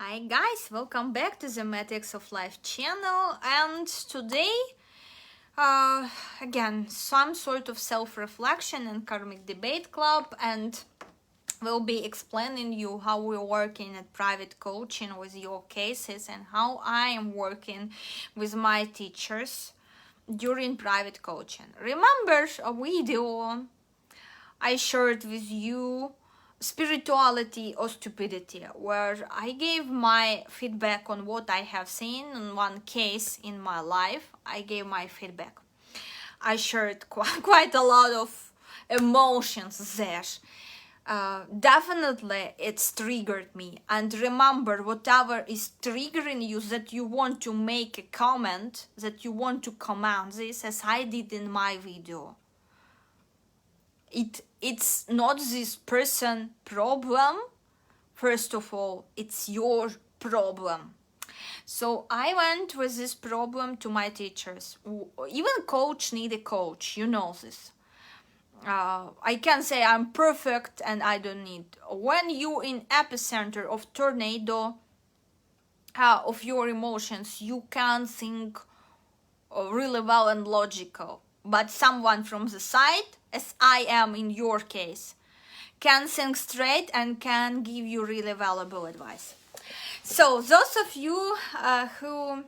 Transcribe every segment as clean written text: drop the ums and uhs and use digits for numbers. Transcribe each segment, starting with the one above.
Hi guys, welcome back to the Matrix of Life channel, and today again some sort of self-reflection and karmic debate club, and we'll be explaining you how we're working at private coaching with your cases and how I am working with my teachers during private coaching. Remember a video I shared with you, spirituality or stupidity, where I gave my feedback on what I have seen in one case in my life. I gave my feedback. I shared quite a lot of emotions there. Definitely it's triggered me, and remember, whatever is triggering you, that you want to make a comment, that you want to comment this, as I did in my video. It's not this person problem. First of all, it's your problem. So I went with this problem to my teachers. Even coach need a coach, you know this. I can say I'm perfect and I don't need. When you in epicenter of tornado of your emotions, you can think really well and logical. But someone from the side, as I am in your case, can think straight and can give you really valuable advice. So those of you who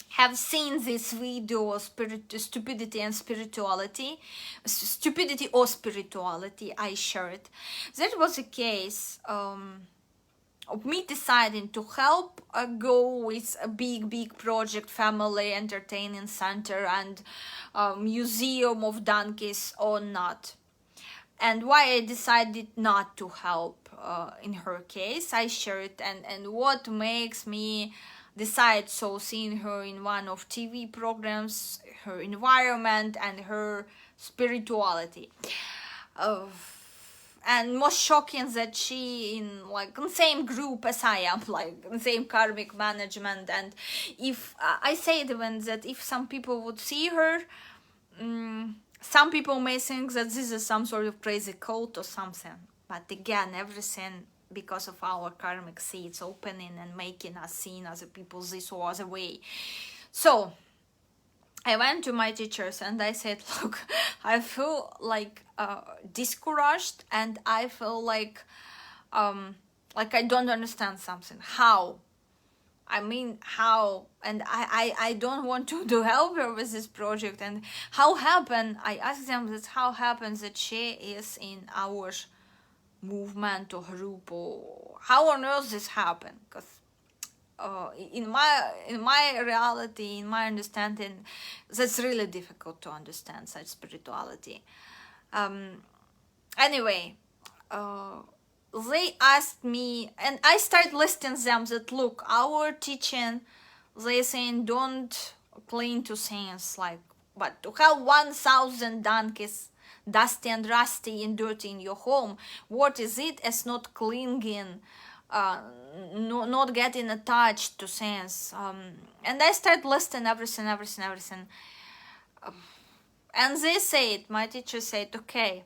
have seen this video, stupidity and spirituality, stupidity or spirituality, I shared. That was a case of me deciding to help go with a big project, family entertaining center and museum of donkeys or not. And why I decided not to help in her case, I shared, and what makes me decide so, seeing her in one of TV programs, her environment and her spirituality. And most shocking that she in like the same group as I am, like the same karmic management. And if I say even that if some people would see her, some people may think that this is some sort of crazy cult or something. But again, everything because of our karmic seeds opening and making us seeing other people this or other way. So I went to my teachers and I said, look, I feel like discouraged, and I feel like I don't understand something. How? I mean, how? And I don't want to help her with this project. And how happened? I asked them that how happens that she is in our movement or group, or how on earth this happened? Because in my reality, in my understanding, that's really difficult to understand such spirituality. Anyway, they asked me, and I started listing them that look, our teaching, they saying don't cling to things like, but to have 1,000 donkeys dusty and rusty and dirty in your home, what is it as not clinging, not getting attached to things? And I started listing everything. And they said, my teacher said, okay,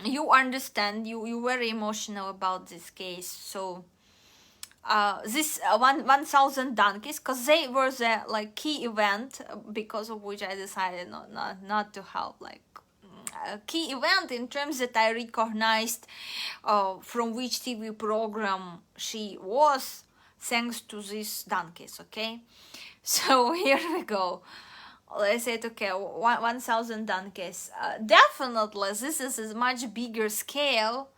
you understand, you very emotional about this case. So this 1,000 donkeys, because they were the like key event, because of which I decided not to help, like a key event in terms that I recognized from which TV program she was, thanks to these donkeys. Okay, so here we go. I said, okay, 1,000 donkeys. Definitely, this is a much bigger scale.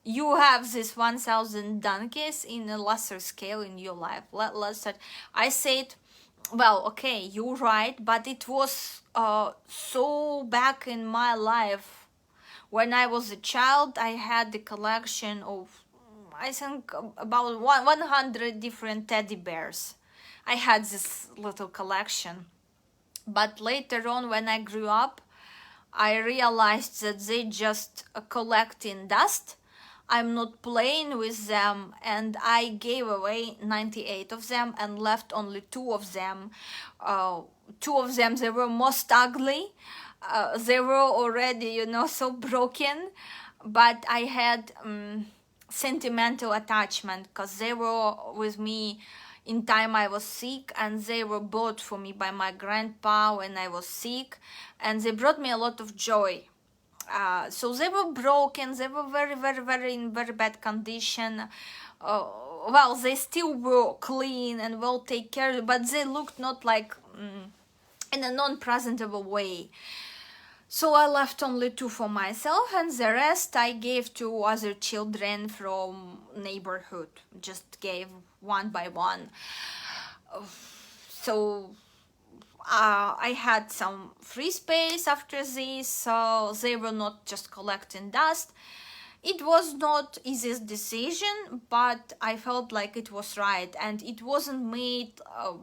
You have this 1,000 donkeys in a lesser scale in your life. Let's start. I said, well, okay, you're right, but it was so back in my life. When I was a child, I had the collection of, I think, about 100 different teddy bears. I had this little collection. But later on, when I grew up, I realized that they just collecting dust. I'm not playing with them, and I gave away 98 of them and left only 2 of them. 2 of them, they were most ugly. They were already, so broken. But I had sentimental attachment, because they were with me in time I was sick, and they were bought for me by my grandpa when I was sick, and they brought me a lot of joy. So they were broken, they were very in very bad condition. Well, they still were clean and well taken care of, but they looked not like in a non-presentable way. So I left only 2 for myself, and the rest I gave to other children from neighborhood. Just gave one by one. So I had some free space after this, so they were not just collecting dust. It was not easiest decision, but I felt like it was right, and it wasn't made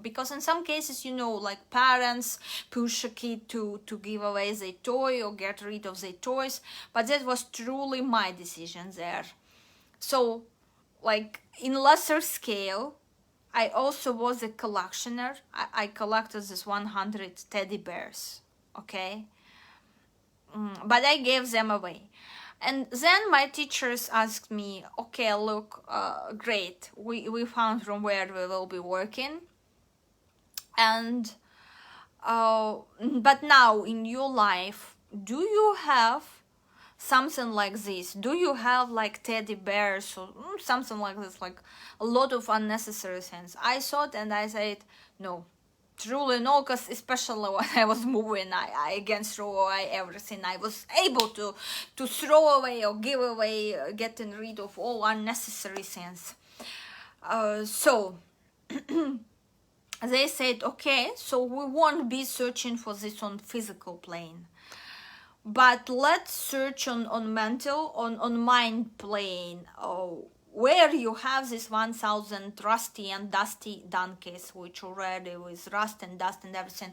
because in some cases, you know, like parents push a kid to give away their toy or get rid of their toys, but that was truly my decision there. So, like in lesser scale, I also was a collectioner. I collected this 100 teddy bears, okay? But I gave them away. And then my teachers asked me, okay, look, great, we found from where we will be working. And, but now in your life, do you have something like this? Do you have like teddy bears or something like this, like a lot of unnecessary things? I thought, and I said, no. Truly no, because especially when I was moving, I again threw away everything. I was able to throw away or give away, getting rid of all unnecessary things. So they said, okay, so we won't be searching for this on physical plane, but let's search on mental, on mind plane. Where you have this 1000 rusty and dusty donkeys, which already with rust and dust and everything.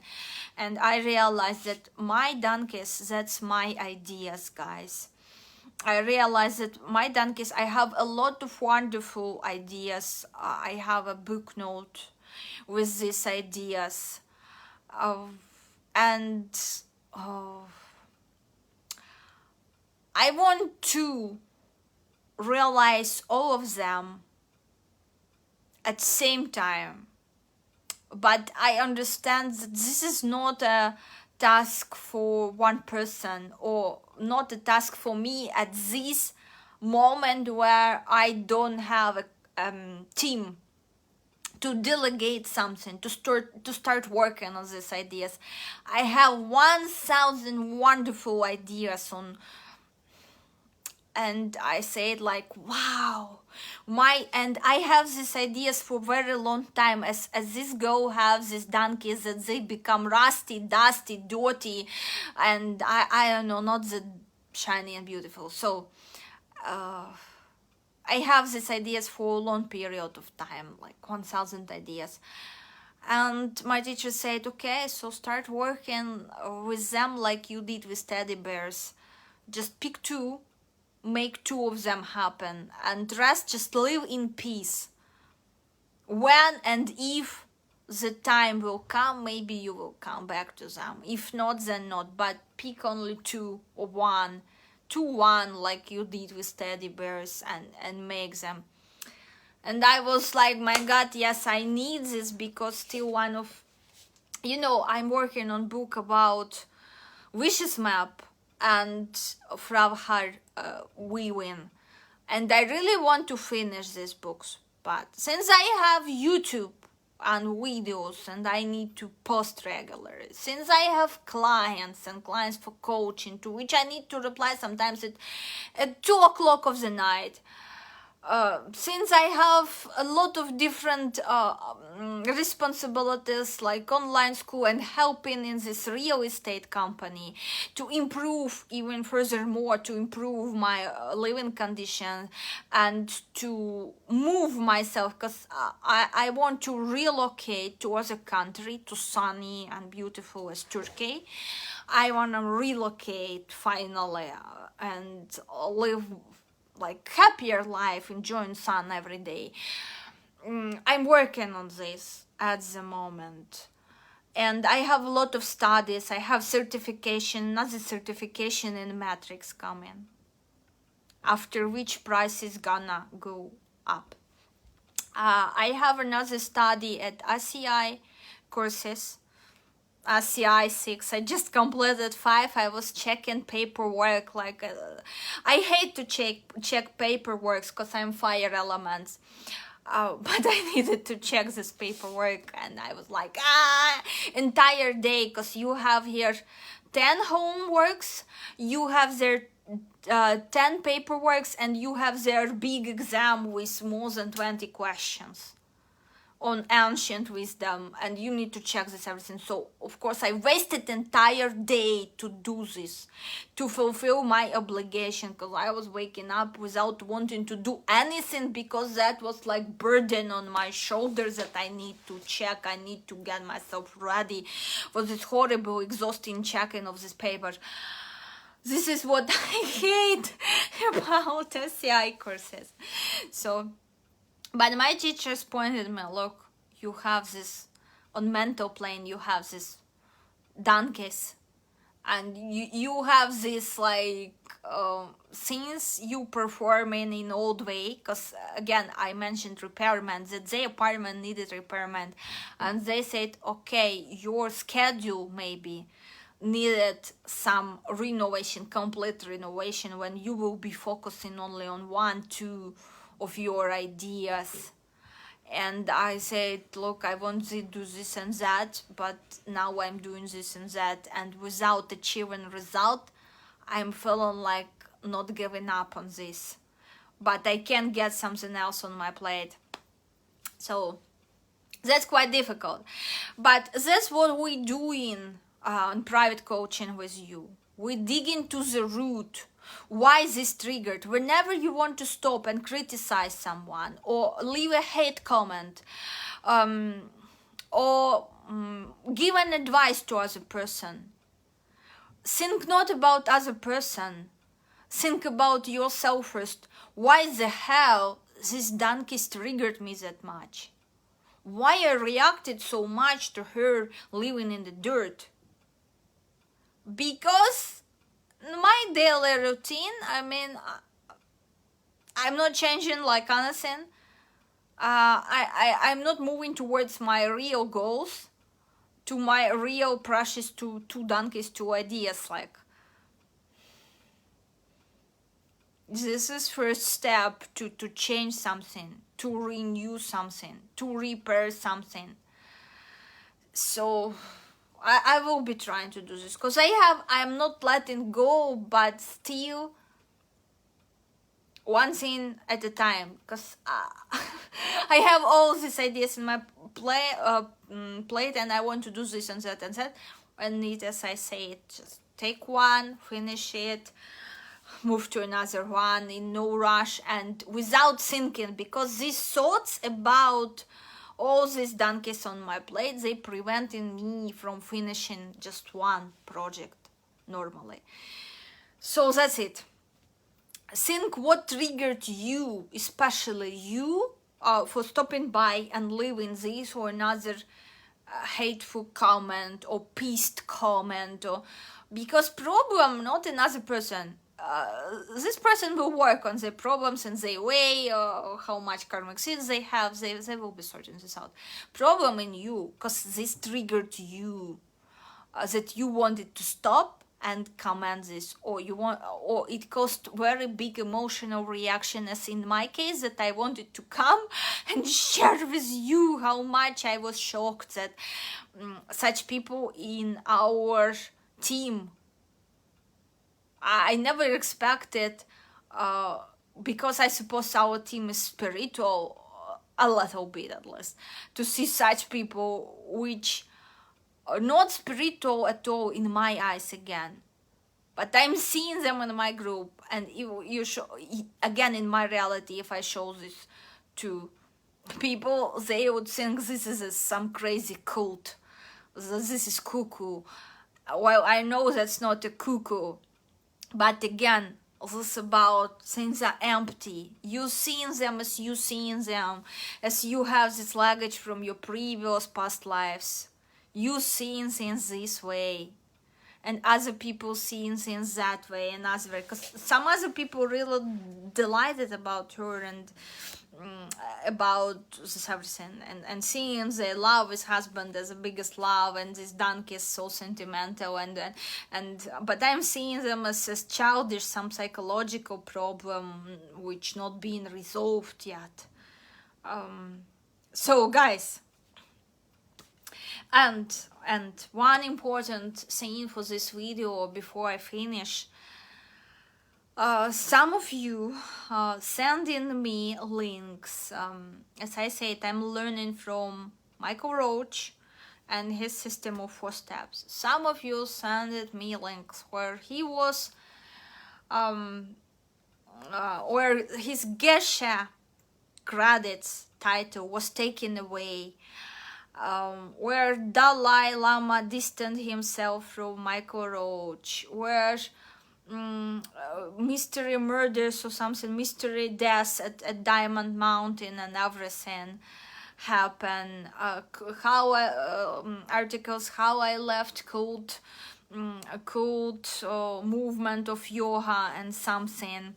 And I realized that my donkeys, that's my ideas, guys. I realized that my donkeys, I have a lot of wonderful ideas. I have a book note with these ideas. And I want to realize all of them at the same time, but I understand that this is not a task for one person, or not a task for me at this moment where I don't have a team to delegate something, to start working on these ideas. I have 1000 wonderful ideas on, and I said like, wow, and I have these ideas for very long time, as this girl has these donkeys that they become rusty, dusty, dirty, and I don't know, not that shiny and beautiful. So I have these ideas for a long period of time, like 1000 ideas. And my teacher said, okay, so start working with them like you did with teddy bears. Just pick 2, make 2 of them happen, and rest just live in peace. When and if the time will come, maybe you will come back to them. If not, then not, but pick only 2 or 1, 2-1 like you did with teddy bears, and make them. And I was like, my God, yes, I need this, because still one of, you know, I'm working on book about wishes map and Frau weaving, and I really want to finish these books, but since I have YouTube and videos and I need to post regularly, since I have clients for coaching, to which I need to reply sometimes at 2 o'clock of the night, since I have a lot of different responsibilities, like online school and helping in this real estate company to improve even furthermore, to improve my living conditions and to move myself, because I want to relocate to other country, to sunny and beautiful as Turkey. I want to relocate finally and live like happier life, enjoying sun every day. I'm working on this at the moment, and I have a lot of studies. I have certification, another certification in matrix coming. after which price is gonna go up. I have another study at ACI courses, ACI 6. I just completed 5. I was checking paperwork, like I hate to check paperwork because I'm fire elements. But I needed to check this paperwork, and I was like, entire day, because you have here 10 homeworks, you have their 10 paperworks, and you have their big exam with more than 20 questions on ancient wisdom, and you need to check this everything. So of course I wasted entire day to do this, to fulfill my obligation, because I was waking up without wanting to do anything, because that was like burden on my shoulders that I need to check. I need to get myself ready for this horrible exhausting checking of this paper. This is what I hate about SCI courses. So, but my teachers pointed me, look, you have this, on mental plane, you have this donkeys, and you have this like things you performing in old way, because again I mentioned repairment, that their apartment needed repairment, and they said, okay, your schedule maybe needed some renovation, complete renovation, when you will be focusing only on 1-2 of your ideas. And I said, look, I want to do this and that, but now I'm doing this and that, and without achieving result, I'm feeling like not giving up on this, but I can get something else on my plate. So that's quite difficult, but that's what we doing in private coaching with you. We dig into the root. Why is this triggered? Whenever you want to stop and criticize someone, or leave a hate comment, or give an advice to other person, think not about other person, think about yourself first. Why the hell this donkey triggered me that much? Why I reacted so much to her living in the dirt? Because my daily routine, I mean, I'm not changing like anything. I'm not moving towards my real goals, to my real precious two donkeys, 2 ideas. Like, this is first step to change something, to renew something, to repair something. So I will be trying to do this, because I'm not letting go, but still one thing at a time, because I have all these ideas in my plate, and I want to do this and that and that, and it, as I say, just take one, finish it, move to another one in no rush and without thinking, because these thoughts about all these donkeys on my plate, they preventing me from finishing just one project normally. So that's it. Think what triggered you, especially you, for stopping by and leaving this or another hateful comment or pissed comment, or because problem not another person. This person will work on their problems in their way, how much karmic seeds they have, they will be sorting this out. Problem in you, because this triggered you, that you wanted to stop and comment this, or you want, or it caused very big emotional reaction, as in my case, that I wanted to come and share with you how much I was shocked that such people in our team. I never expected, because I suppose our team is spiritual, a little bit at least, to see such people which are not spiritual at all in my eyes again. But I'm seeing them in my group, and you show, again in my reality, if I show this to people, they would think this is some crazy cult, this is cuckoo. Well, I know that's not a cuckoo. But again, this about things are empty. You seeing them as you seeing them, as you have this luggage from your previous past lives. You seeing things this way. and other people seeing things that way, and other way, because some other people really delighted about her and about this everything, and seeing they love his husband as the biggest love, and this donkey is so sentimental, and but I'm seeing them as childish, some psychological problem which not being resolved yet. So guys, and one important thing for this video before I finish, some of you sending me links. As I said, I'm learning from Michael Roach and his system of 4 steps. Some of you sent me links where he was where his Geshe credits title was taken away, where Dalai Lama distanced himself from Michael Roach, where mystery murders or something, mystery deaths at Diamond Mountain and everything happen, articles how I left cult movement of yoga and something,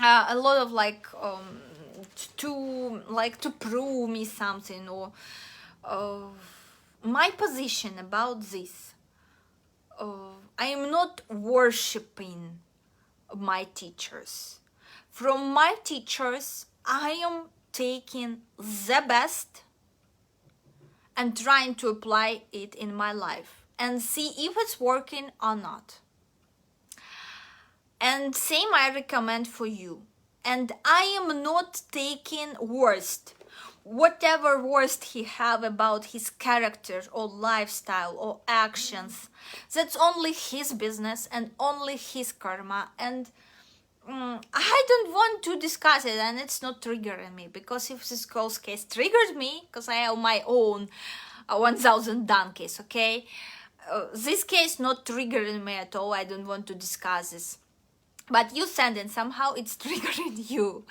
a lot of like to prove me something, or my position about this. I am not worshipping my teachers. From my teachers, I am taking the best and trying to apply it in my life and see if it's working or not. And same I recommend for you. And I am not taking worst. Whatever worst he have about his character or lifestyle or actions, that's only his business and only his karma, and I don't want to discuss it, and it's not triggering me, because if this girl's case triggers me, because I have my own 1000 donkeys, okay, this case not triggering me at all. I don't want to discuss this. But you sending, somehow it's triggering you.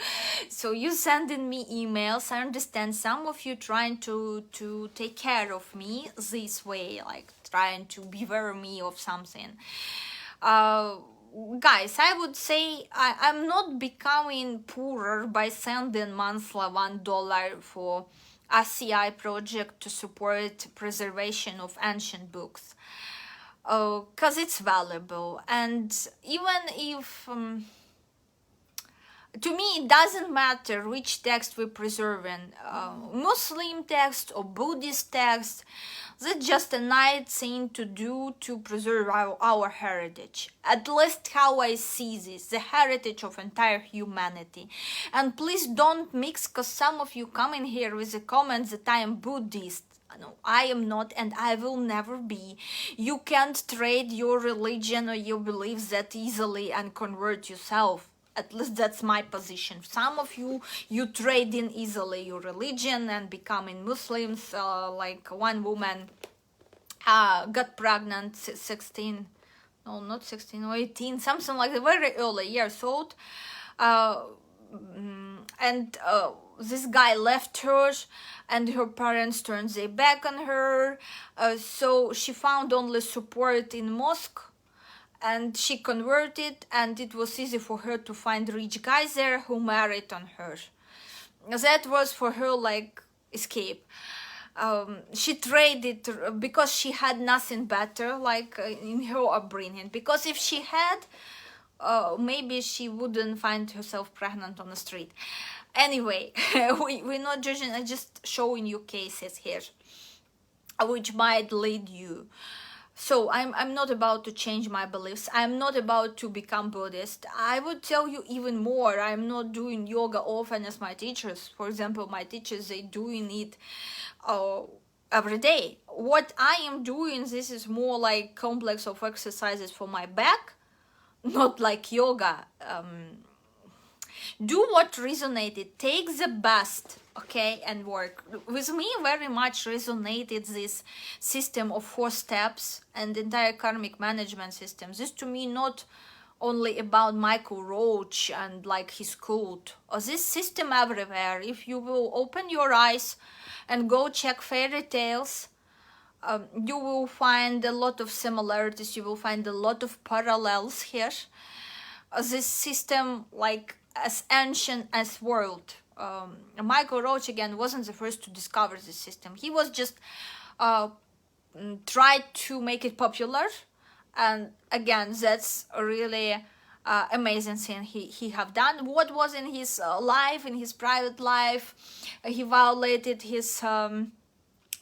So you sending me emails. I understand some of you trying to take care of me this way, like trying to beware me of something. Guys, I would say I'm not becoming poorer by sending monthly $1 for ACI project to support preservation of ancient books. Because it's valuable, and even if to me it doesn't matter which text we're preserving, Muslim text or Buddhist text, that's just a nice thing to do to preserve our heritage. At least how I see this, the heritage of entire humanity. And please don't mix, because some of you come in here with the comments that I am Buddhist. No, I am not, and I will never be. You can't trade your religion or your beliefs that easily and convert yourself. At least that's my position. Some of you trade in easily your religion and becoming Muslims. Like one woman got pregnant 16, no, not 16 or 18, something like that, very early years old. And this guy left her, and her parents turned their back on her, so she found only support in mosque, and she converted, and it was easy for her to find rich guys there who married on her. That was for her like escape. She traded because she had nothing better, like in her upbringing, because if she had, maybe she wouldn't find herself pregnant on the street. Anyway, we're not judging, I'm just showing you cases here which might lead you. So I'm not about to change my beliefs. I'm not about to become Buddhist. I would tell you even more. I'm not doing yoga often as my teachers. For example, my teachers, they doing it every day. What I am doing, this is more like complex of exercises for my back, not like yoga. Do what resonated, take the best, okay, and work. With me very much resonated this system of 4 steps and entire karmic management system. This to me not only about Michael Roach and like his cult, or this system everywhere. If you will open your eyes and go check fairy tales, You will find a lot of similarities, you will find a lot of parallels here. This system, like as ancient as world. Michael Roach again wasn't the first to discover this system. He was just tried to make it popular, and again that's a really amazing thing he have done. What was in his life, in his private life, he violated his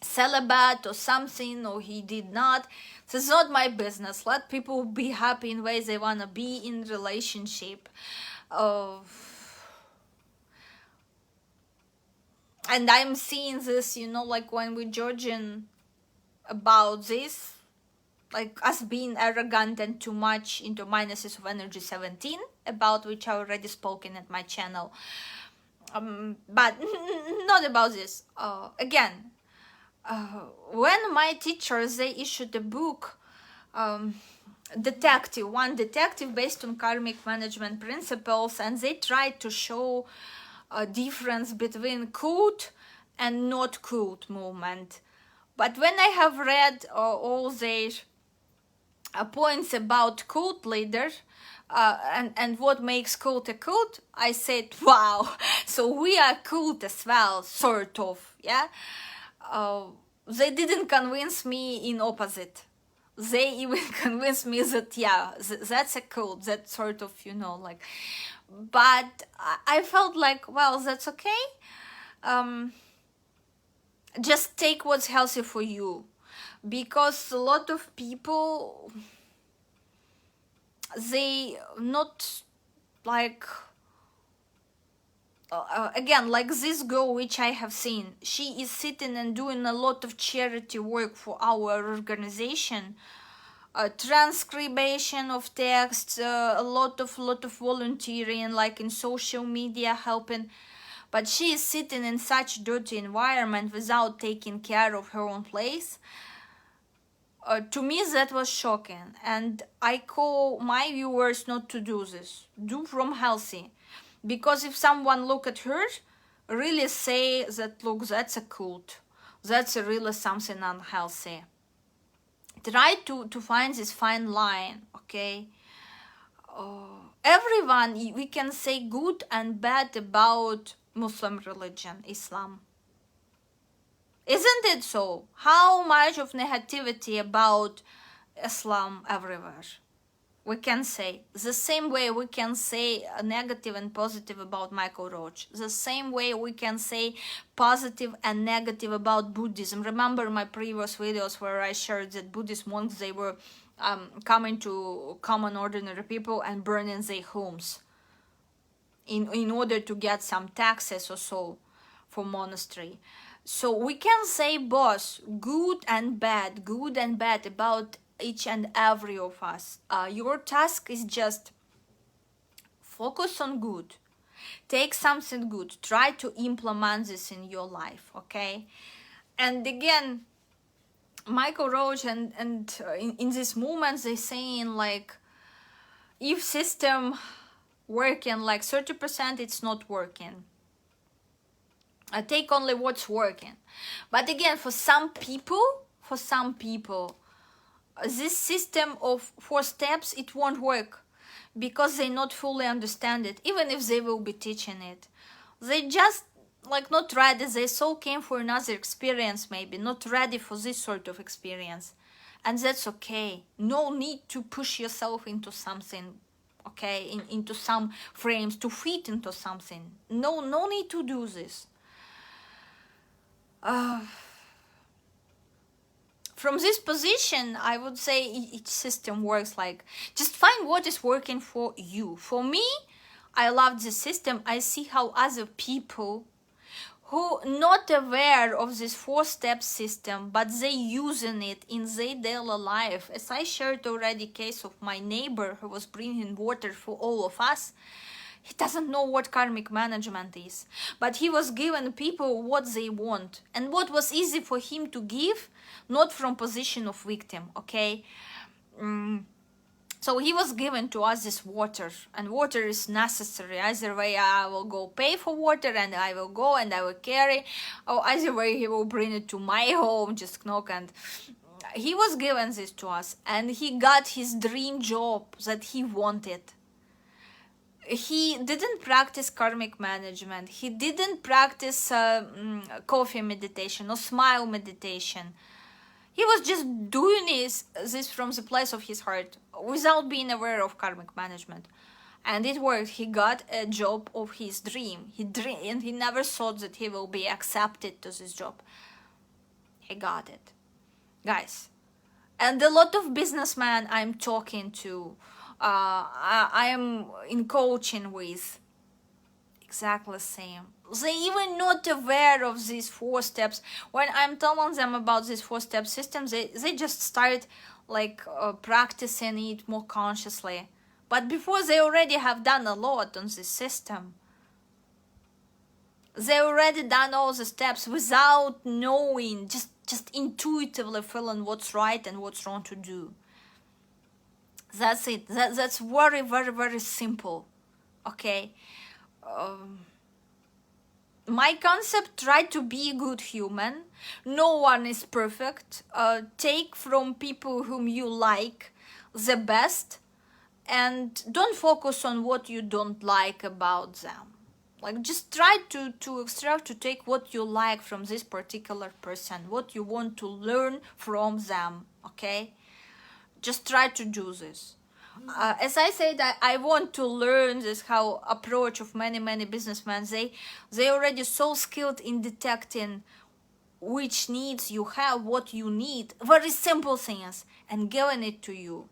celibate or something, or he did not. This is not my business. Let people be happy in ways they want to be in relationship. And I'm seeing this, you know, like when we're judging about this, like us being arrogant and too much into minuses of energy 17, about which I already spoken at my channel. But not about this. Again, when my teachers, they issued a book, one detective based on karmic management principles, and they tried to show a difference between cult and not cult movement. But when I have read all their points about cult leader and what makes cult a cult, I said, wow, so we are cult as well, sort of, yeah. They didn't convince me in opposite. They even convinced me that, yeah, that's a cult, that sort of, you know, like. But I felt like, well, that's okay. Just take what's healthy for you, because a lot of people, they not like again, like this girl which I have seen, she is sitting and doing a lot of charity work for our organization, transcription of texts, a lot of volunteering, like in social media, helping. But she is sitting in such dirty environment without taking care of her own place. To me that was shocking, and I call my viewers not to do this. Do from healthy. Because if someone look at her, really say that, look, that's a cult, that's really something unhealthy. Try to find this fine line, okay? Everyone, we can say good and bad about Muslim religion, Islam. Isn't it so? How much of negativity about Islam everywhere? We can say the same way we can say negative and positive about Michael Roach. The same way we can say positive and negative about Buddhism. Remember my previous videos where I shared that Buddhist monks, they were coming to common ordinary people and burning their homes in order to get some taxes or so for monastery. So we can say both good and bad about each and every of us. Your task is just focus on good, take something good, try to implement this in your life, okay? And again, Michael Roach and in this moment they saying like, if system working like 30%, it's not working. I take only what's working. But again, for some people, this system of 4 steps, it won't work because they not fully understand it, even if they will be teaching it. They just like not ready. They so came for another experience, maybe not ready for this sort of experience, and that's okay. No need to push yourself into something, okay, into some frames to fit into something. No need to do this. From this position, I would say each system works like, just find what is working for you. For me, I love this system. I see how other people who not aware of this 4-step system, but they using it in their daily life. As I shared already case of my neighbor who was bringing water for all of us. He doesn't know what karmic management is, but he was giving people what they want and what was easy for him to give, not from position of victim, okay? So he was given to us this water, and water is necessary. Either way, I will go pay for water, and I will go and I will carry, or either way he will bring it to my home, just knock. And he was given this to us, and he got his dream job that he wanted. He didn't practice karmic management, he didn't practice coffee meditation or smile meditation. He was just doing this from the place of his heart without being aware of karmic management. And it worked. He got a job of his dream. And he never thought that he will be accepted to this job. He got it. Guys. And a lot of businessmen I'm talking to, I am in coaching with, exactly the same. They even not aware of these 4 steps. When I'm telling them about this 4-step system, they just start like practicing it more consciously. But before, they already have done a lot on this system. They already done all the steps without knowing, just intuitively feeling what's right and what's wrong to do. That's it. That's very, very, very simple. Okay. My concept: try to be a good human. No one is perfect. Take from people whom you like the best, and don't focus on what you don't like about them. Like, just try to extract, to take what you like from this particular person, what you want to learn from them. Okay, just try to do this. As I said, I want to learn this how approach of many businessmen. They already so skilled in detecting which needs you have, what you need, very simple things, and giving it to you.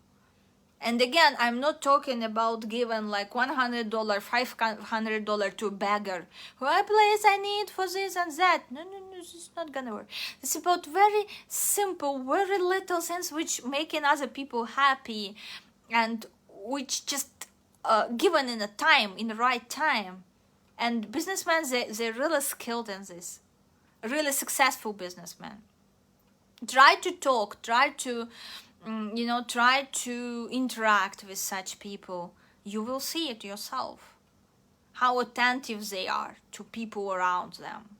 And again, I'm not talking about giving like $100, $500 to a beggar. What place I need for this and that? No, this is not gonna work. It's about very simple, very little things which making other people happy, and which just given in the right time. And businessmen, they're really skilled in this. Really successful businessmen. Try to talk, try to interact with such people. You will see it yourself, how attentive they are to people around them.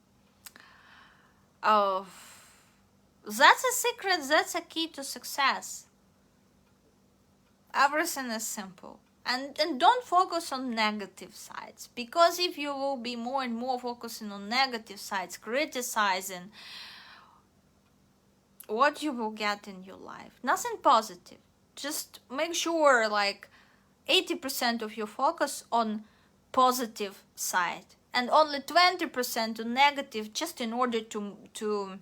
That's a secret, that's a key to success. Everything is simple. And don't focus on negative sides, because if you will be more and more focusing on negative sides, criticizing, what you will get in your life? Nothing positive. Just make sure like 80% of your focus on positive side and only 20% on negative, just in order to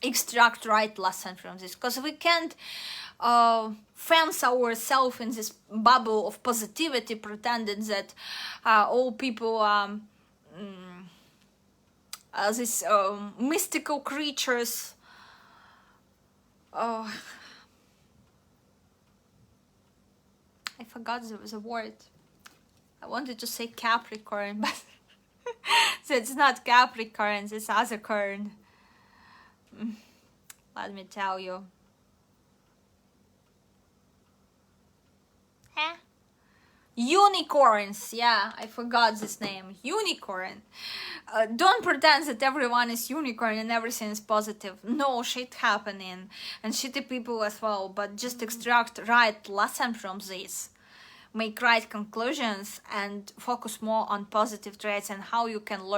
extract right lesson from this. Because we can't fence ourselves in this bubble of positivity, pretending that all people are these mystical creatures. I forgot the word. I wanted to say Capricorn, but it's not Capricorn, it's other corn. Let me tell you. Unicorns, yeah, I forgot this name. Unicorn. Don't pretend that everyone is unicorn and everything is positive. No, shit happening, and shitty people as well, but just extract right lesson from this. Make right conclusions and focus more on positive traits and how you can learn